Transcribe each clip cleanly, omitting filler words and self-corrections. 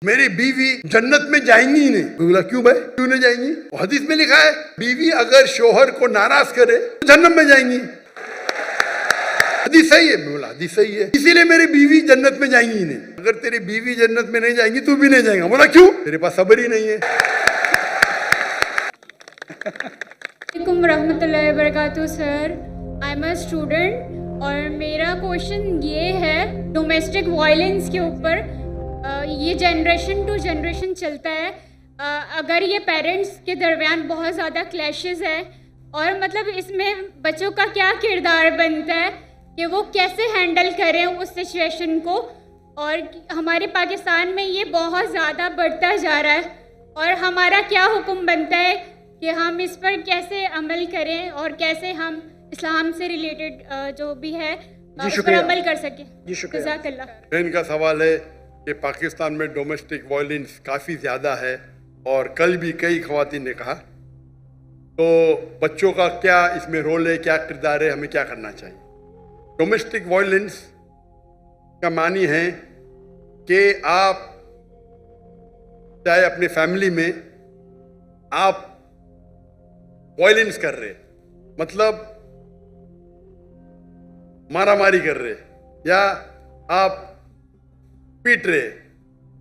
मेरी बीवी जन्नत में जाएंगी ही नहीं। बोला क्यों भाई, क्यों नहीं जाएंगी? हदीस में लिखा है बीवी अगर शोहर को नाराज करे तो जन्नत में जाएंगी। हदीस सही है। बोला हदीस सही है, इसीलिए मेरी बीवी जन्नत में जाएंगी ही नहीं। अगर तेरी बीवी जन्नत में नहीं जाएंगी तू भी नहीं जाएगा। बोला क्यों? तेरे पास सब्र ही नहीं है। वालेकुम रहमतुल्लाहि व बरकातुहू sir, I am a student और मेरा क्वेश्चन ये है डोमेस्टिक वायलेंस के ऊपर। ये जनरेशन टू जनरेशन चलता है। अगर ये पेरेंट्स के दरमियान बहुत ज़्यादा क्लैशेस है और मतलब इसमें बच्चों का क्या किरदार बनता है कि वो कैसे हैंडल करें उस सिचुएशन को, और हमारे पाकिस्तान में ये बहुत ज़्यादा बढ़ता जा रहा है और हमारा क्या हुक्म बनता है कि हम इस पर कैसे अमल करें और कैसे हम इस्लाम से रिलेटेड जो भी है उस पर अमल कर सकें। जज़ाकल्लाह। इनका सवाल है कि पाकिस्तान में डोमेस्टिक वायलेंस काफ़ी ज़्यादा है और कल भी कई ख़वातीन ने कहा, तो बच्चों का क्या इसमें रोल है, क्या किरदार है, हमें क्या करना चाहिए? डोमेस्टिक वायलेंस का मानी है कि आप चाहे अपने फैमिली में आप वायलेंस कर रहे, मतलब मारामारी कर रहे या आप पीट रहे,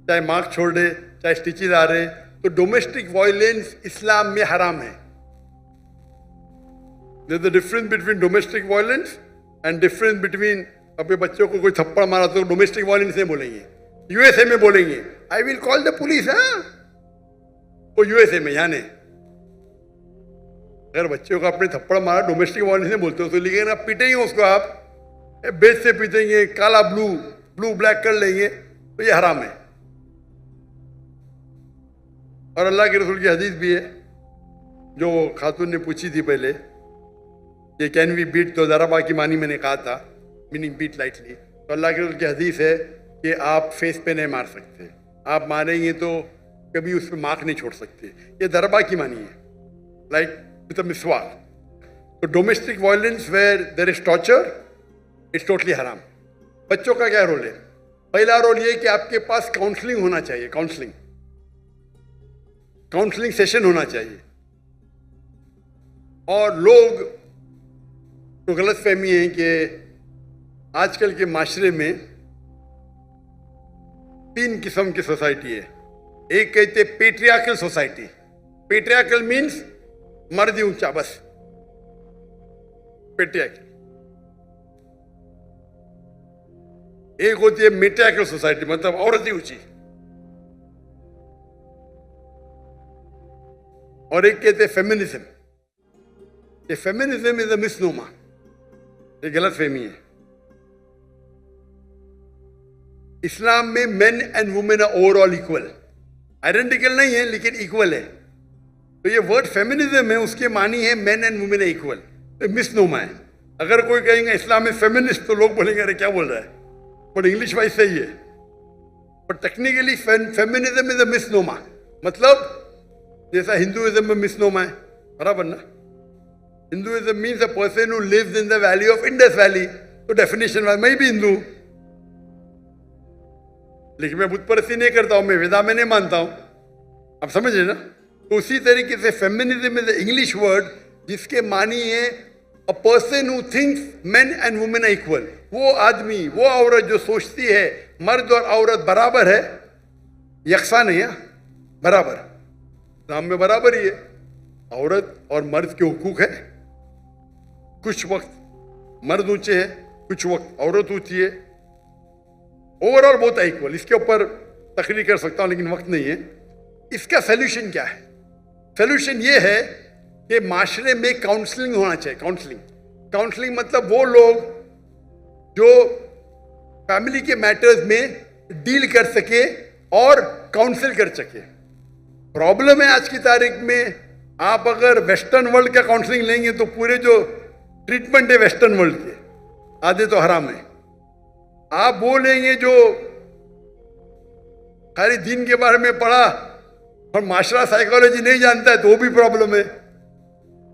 चाहे मार्क छोड़ रहे, चाहे स्टिचेज आ रहे, तो डोमेस्टिक वायलेंस इस्लाम में हराम है। There is a difference between domestic violence and difference between अपने बच्चों को कोई थप्पड़ मारा तो डोमेस्टिक वायलेंस नहीं बोलेंगे, यूएसए में बोलेंगे I will call the police. हाँ, वो यूएसए में, यहाँ नहीं। अगर बच्चों को अपने थप्पड़ मारा डोमेस्टिक वायलेंस नहीं बोलते हो तो, लेकिन आप पीटेंगे उसको, आप बेच से पीटेंगे, काला ब्लू ब्लैक कर लेंगे, तो ये हराम है। और अल्लाह के रसूल की हदीस भी है जो खातून ने पूछी थी पहले, ये कैन वी बीट, तो ज़रा बाकी मानी मैंने कहा था, मीनिंग बीट लाइटली। तो अल्लाह के रसूल की हदीस है कि आप फेस पे नहीं मार सकते, आप मारेंगे तो कभी उस पर मार्क नहीं छोड़ सकते। ये दरबा की मानी है, लाइक विद अ मिसवाक। तो domestic violence where there is torture, it's totally हराम। बच्चों का क्या रोल है? पहला रोल ये कि आपके पास काउंसलिंग होना चाहिए, काउंसलिंग सेशन होना चाहिए। और लोग तो गलत फहमी है कि आजकल के माशरे में 3 किस्म की सोसाइटी है। एक कहते पेट्रियार्कल सोसाइटी, पेट्रियार्कल मीन्स मर्द ही ऊंचा, बस पेट्रियार्कल। एक होती है मेट्रियार्कल सोसाइटी, मतलब औरत ही ऊंची। और एक कहते हैं फेमिनिज्म। ये फेमिनिज्म इज अ मिसनोमा, ये गलत फहमी है। इस्लाम में men and women are overall equal, identical नहीं है लेकिन इक्वल है। तो ये वर्ड फेमिनिज्म है, उसके मानी है men and women are equal, तो मिसनोमा है। अगर कोई कहेंगे इस्लाम में फेमिनिस्ट तो लोग बोलेंगे अरे क्या बोल रहा है, बट इंग्लिश वाइज सही है। But technically feminism is a misnomer, मतलब जैसा हिंदुइज्म में मिसनोमा है, बराबर ना। Hinduism means a person who lives in the valley of Indus valley, तो डेफिनेशन वाइज मैं भी हिंदू, लेकिन मैं बुत परस्ती नहीं करता हूं, मैं वेदा में नहीं मानता हूं। आप समझ रहे ना? तो उसी तरीके से फेमिनिज्म इज इंग्लिश वर्ड जिसके मानी है a person who thinks men and women are equal. वो आदमी, वो औरत जो सोचती है मर्द और औरत बराबर है, यकसा नहीं है, बराबर। इस्लाम में बराबर ही है, औरत और मर्द के हुकूक है। कुछ वक्त मर्द ऊंचे हैं, कुछ वक्त औरत ऊंची है, ओवरऑल बहुत है इक्वल। इसके ऊपर तकरीर कर सकता हूं लेकिन वक्त नहीं है। इसका सोल्यूशन क्या है? सोल्यूशन ये है कि माशरे में काउंसलिंग होना चाहिए। काउंसलिंग मतलब वो लोग जो फैमिली के मैटर्स में डील कर सके और काउंसिल कर सके। प्रॉब्लम है आज की तारीख में, आप अगर वेस्टर्न वर्ल्ड का काउंसलिंग लेंगे तो पूरे जो ट्रीटमेंट है वेस्टर्न वर्ल्ड के आधे तो हराम है। आप बोलेंगे जो खाली दीन के बारे में पढ़ा और माशरा साइकोलॉजी नहीं जानता है तो वो भी प्रॉब्लम है।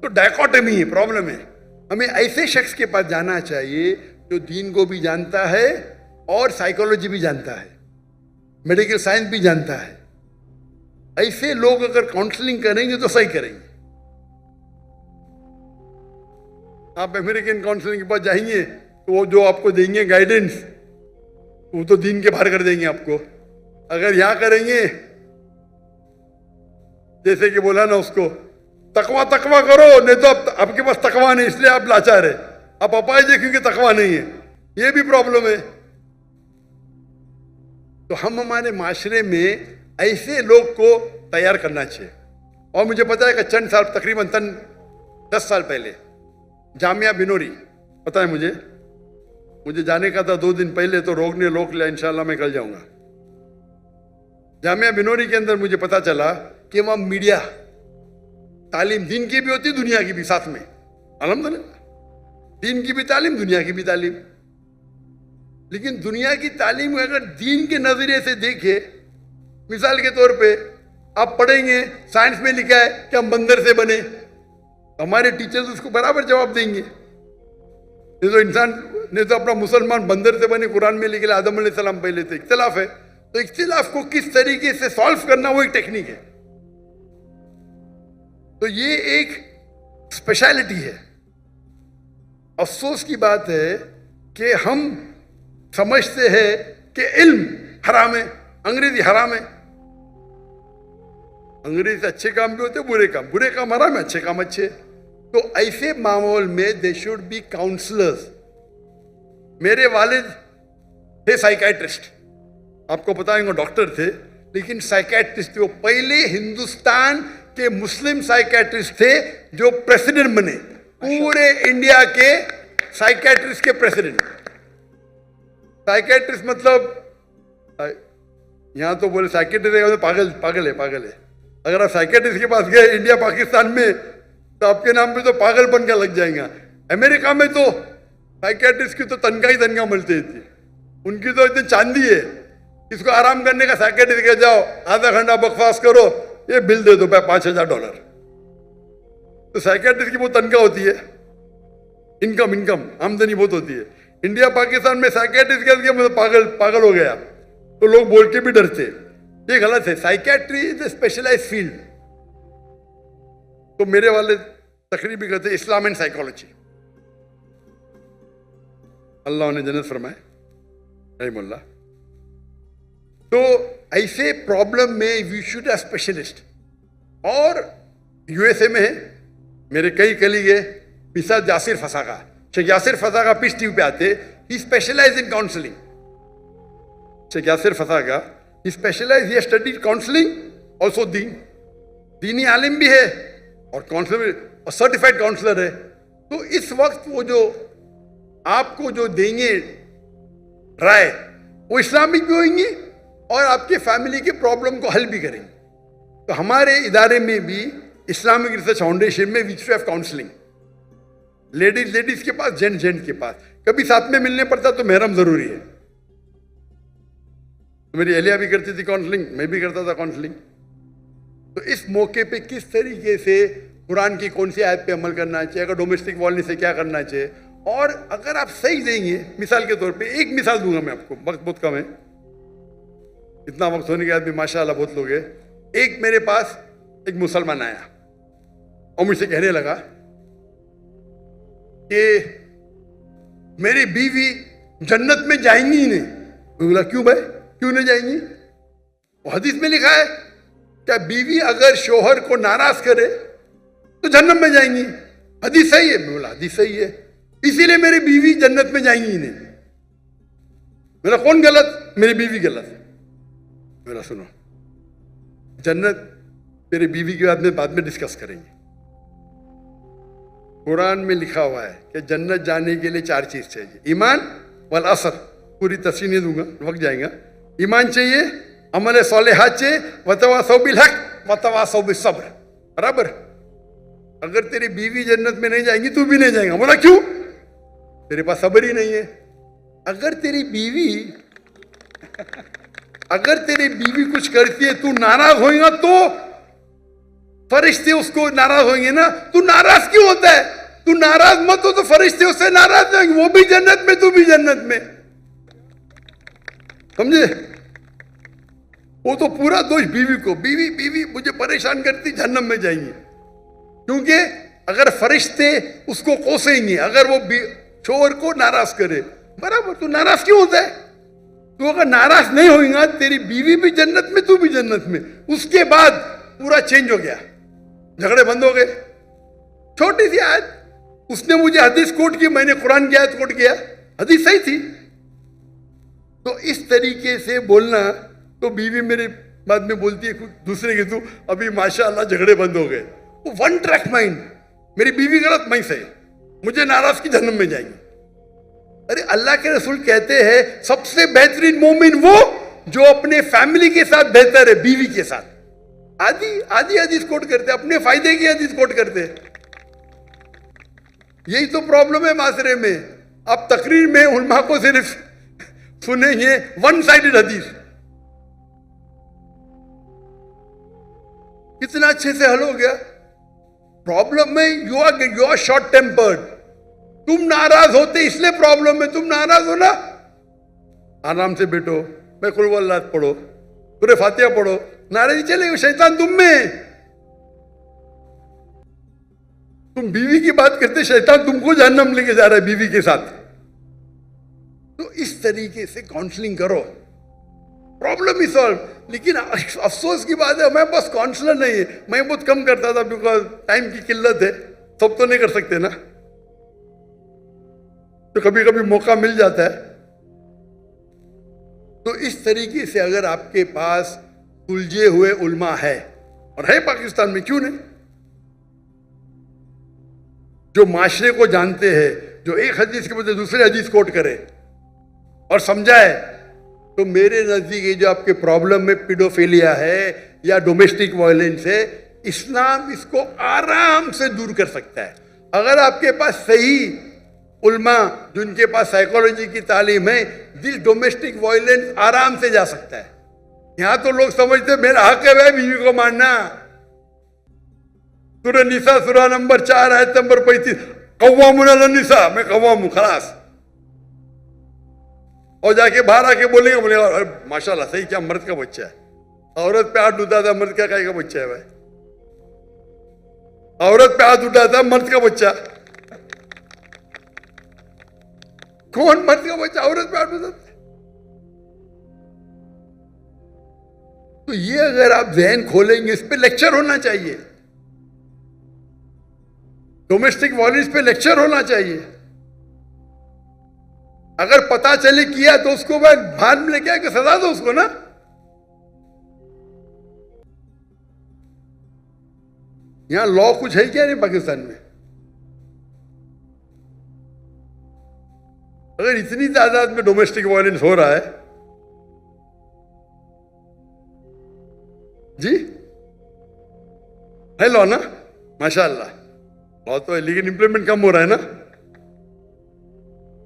तो डायकोटमी है, प्रॉब्लम है। हमें ऐसे शख्स के पास जाना चाहिए जो दीन को भी जानता है और साइकोलॉजी भी जानता है। मेडिकल साइंस भी जानता है। ऐसे लोग अगर काउंसलिंग करेंगे तो सही करेंगे। आप अमेरिकन काउंसलिंग के पास जाएंगे तो वो जो आपको देंगे गाइडेंस, वो तो दीन के बाहर कर देंगे आपको। अगर यहां करेंगे, जैसे कि बोला ना उसको, तकवा तकवा करो, नहीं तो आपके पास तकवा नहीं इसलिए आप लाचार है, आप अपाय देखेंगे तकवा नहीं है, ये भी प्रॉब्लम है। तो हम हमारे माशरे में ऐसे लोग को तैयार करना चाहिए। और मुझे पता है कि चंद साल, तकरीबन 10 साल पहले जामिया बिनोरी, पता है मुझे जाने का था 2 दिन पहले, तो रोक ने रोक लिया, इंशाल्लाह मैं कल जाऊंगा। जामिया बिनोरी के अंदर मुझे पता चला कि वहां मीडिया तालीम दीन की भी होती, दुनिया की भी साथ में, अल्हम्दुलिल्लाह, दीन की भी तालीम, दुनिया की भी तालीम। लेकिन दुनिया की तालीम अगर दीन के नजरिए से देखे, मिसाल के तौर पे आप पढ़ेंगे, साइंस में लिखा है कि हम बंदर से बने, हमारे टीचर्स उसको बराबर जवाब देंगे। नहीं तो इंसान, नहीं तो अपना मुसलमान बंदर से बने, कुरान में लिखे आदम अलैहिस्सलाम पहले थे। इख्तिलाफ है, तो इख्तिलाफ को किस तरीके से सॉल्व करना वो एक टेक्निक है। तो ये एक स्पेशलिटी है। अफसोस की बात है कि हम समझते हैं कि इल्म हराम है, अंग्रेजी हराम है। अंग्रेजी से अच्छे काम भी होते हैं, बुरे काम हराम है, अच्छे काम अच्छे। तो ऐसे माहौल में दे शुड बी काउंसलर्स। मेरे वालिद थे साइकाइट्रिस्ट, आपको बताएंगे, डॉक्टर थे लेकिन साइकाइट्रिस्ट थे। वो पहले हिंदुस्तान के मुस्लिम साइकाइट्रिस्ट थे जो प्रेसिडेंट बने, पूरे इंडिया के साइकाइट्रिस्ट के प्रेसिडेंट। साइकाइट्रिस्ट मतलब यहां तो बोले साइकाइट्रिस्ट पागल है। अगर आप साइकाइट्रिस्ट के पास गए इंडिया पाकिस्तान में तो आपके नाम पे तो पागलपन का लग जाएगा। अमेरिका में तो साइकाइट्रिस्ट की तो तनख्वाह मिलती थी, उनकी तो इतनी चांदी है। इसको आराम करने का साइकाइट्रिस्ट के जाओ, आधा घंटा बकवास करो, ये बिल दे दो $5,000। तो साइकाइट्रिस्ट की बहुत तनख्वाह होती है, इनकम आमदनी बहुत होती है। इंडिया पाकिस्तान में साइकाइट्रिस्ट कह दिया मतलब पागल हो गया, तो लोग बोल के भी डरते। ये गलत है। Psychiatry is a specialized field. तो मेरे वाले तकरीर भी करते इस्लाम एंड साइकोलॉजी, अल्लाह उन्हें जन्नत फरमाए, रहमुल्लाह। तो ऐसे प्रॉब्लम में वी शुड अ स्पेशलिस्ट। और यूएसए में है, मेरे कई कलीग है, मिसाल Yasir Fazaga, Sheikh Yasir Fazaga Peace TV पे आते, he specialize in counselling. Sheikh Yasir Fazaga he specialize, he studied counselling, also दीनी आलिम भी है और काउंसलर और सर्टिफाइड काउंसलर है। तो इस वक्त वो जो आपको जो देंगे राय, वो इस्लामिक भी होंगी और आपके फैमिली के प्रॉब्लम को हल भी करेंगे। तो हमारे इदारे में भी इस्लामिक रिसर्च फाउंडेशन में वी हैव काउंसलिंग, लेडीज के पास, जेंट के पास। कभी साथ में मिलने पड़ता तो महरम जरूरी है। तो मेरी अहलिया भी करती थी काउंसलिंग, मैं भी करता था काउंसलिंग। तो इस मौके पे किस तरीके से कुरान की कौन सी आयत पे अमल करना चाहिए, अगर डोमेस्टिक वायलेंस से क्या करना चाहिए, और अगर आप सही देंगे, मिसाल के तौर पे एक मिसाल दूंगा मैं आपको, वक्त बहुत कम है, इतना वक्त होने के बाद भी माशाल्लाह बहुत लोग हैं। एक मेरे पास एक मुसलमान आया और मुझसे कहने लगा कि मेरी बीवी जन्नत में जाएंगी ही नहीं। मैं बोला क्यों भाई, क्यों नहीं जाएंगी? वो हदीस में लिखा है क्या बीवी अगर शोहर को नाराज करे तो जन्नत में जाएंगी, हदीस सही है। मैं बोला हदीस सही है, इसीलिए मेरी बीवी जन्नत में जाएंगी ही नहीं। मेरा कौन गलत? मेरी बीवी गलत। मेरा सुनो, जन्नत मेरी बीवी के बाद में डिस्कस करेंगे। कुरान में लिखा हुआ है कि जन्नत जाने के लिए 4 चीज चाहिए, ईमान वल असर, पूरी तफसील नहीं दूंगा, वक्त जाएगा। ईमान चाहिए, अमल सालिहात चाहिए, वतवासौ बिल हक वतवासौ बिस सब्र। बराबर? अगर तेरी बीवी जन्नत में नहीं जाएंगी तू भी नहीं जाएगा। बोला क्यों? तेरे पास सब्र ही नहीं है। अगर तेरी बीवी कुछ करती है, तू नाराज होएगा तो फरिश्ते उसको नाराज होंगे ना। तू नाराज क्यों होता है? तू नाराज मत हो तो फरिश्ते उससे नाराज होंगे, वो भी जन्नत में, तू भी जन्नत में। समझे? वो तो पूरा दोष बीवी को, बीवी बीवी मुझे परेशान करती, जहन्नम में जाएंगे। क्योंकि अगर फरिश्ते उसको कोसेंगे, अगर वो शोहर को नाराज करे, बराबर, तू नाराज क्यों होता है? तू अगर नाराज नहीं होगा, तेरी बीवी भी जन्नत में, तू भी जन्नत में। उसके बाद पूरा चेंज हो गया, झगड़े बंद हो गए। छोटी सी आयत, उसने मुझे हदीस कोट की, मैंने कुरान की आयत कोट किया, हदीस सही थी। तो इस तरीके से बोलना, तो बीवी मेरे बाद में बोलती है कुछ दूसरे के, तू अभी माशाअल्लाह झगड़े बंद हो गए। वो वन ट्रैक माइंड, मेरी बीवी गलत, मैं सही, मुझे नाराज की जहन्नम में जाएंगे। अरे अल्लाह के रसूल कहते हैं सबसे बेहतरीन मोमिन वो जो अपने फैमिली के साथ बेहतर है, बीवी के साथ। आधी हदीस कोट करते, अपने फायदे की हदीस कोट करते। यही तो प्रॉब्लम है माशरे में। आप तकरीर में उलमा को सिर्फ सुनेंगे वन साइडेड हदीस, कितना अच्छे से हल हो गया। प्रॉब्लम में यू आर शॉर्ट टेम्पर्ड, तुम नाराज होते इसलिए प्रॉब्लम है। तुम नाराज हो ना, आराम से बैठो, मैं कुल वल्लाह पढ़ो, सूरह फातिहा पढ़ो, नाराजी चलेगी, शैतान तुम में। तुम बीवी की बात करते, शैतान तुमको जहन्नम लेके जा रहा है बीवी के साथ। तो इस तरीके से काउंसलिंग करो, प्रॉब्लम ही सॉल्व। लेकिन अफसोस की बात है, मैं बस काउंसलर नहीं है, मैं बहुत कम करता था, बिकॉज टाइम की किल्लत है, सब तो नहीं कर सकते ना, तो कभी कभी मौका मिल जाता है। तो इस तरीके से अगर आपके पास उलझे हुए उल्मा है, और है पाकिस्तान में, क्यों नहीं, जो माशरे को जानते हैं, जो एक हदीस के बदले दूसरे हदीस कोट करे और समझाए, तो मेरे नजदीक ये जो आपके प्रॉब्लम में पीडोफिलिया है या डोमेस्टिक वायलेंस है, इस्लाम इसको आराम से दूर कर सकता है। अगर आपके पास सही उल्मा जिनके पास साइकोलॉजी की तालीम है, दिस डोमेस्टिक वायलेंस आराम से जा सकता है। यहां तो लोग समझते मेरा हक है भाई बीवी को मारना। सूरह निसा सूरह नंबर 4 आयत नंबर 35, कव्वामुन अलन निसा, मैं कव्वाम हूं, खलास। और जाके बाहर आके बोलेगा माशाल्लाह सही, क्या मर्द का बच्चा है। औरत पे हाथ उठाता, मर्द का काय का बच्चा है भाई। औरत पे हाथ उठाता, मर्द का बच्चा। कौन मर्द का बच्चा औरत पे हाथ उठाता? तो ये अगर आप जहन खोलेंगे, इस पे लेक्चर होना चाहिए, डोमेस्टिक वायलेंस पे लेक्चर होना चाहिए। अगर पता चले किया तो उसको भान में लेके आके सजा दो उसको ना। यहां लॉ कुछ है क्या नहीं पाकिस्तान में? अगर इतनी तादाद में डोमेस्टिक वायलेंस हो रहा है जी, है लॉ ना, माशाअल्लाह लॉ तो है, लेकिन इंप्लीमेंट कम हो रहा है ना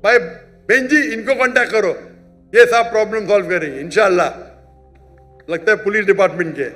भाई। बेन जी इनको कांटेक्ट करो, ये सब प्रॉब्लम सॉल्व करेंगे इंशाअल्लाह। लगता है पुलिस डिपार्टमेंट के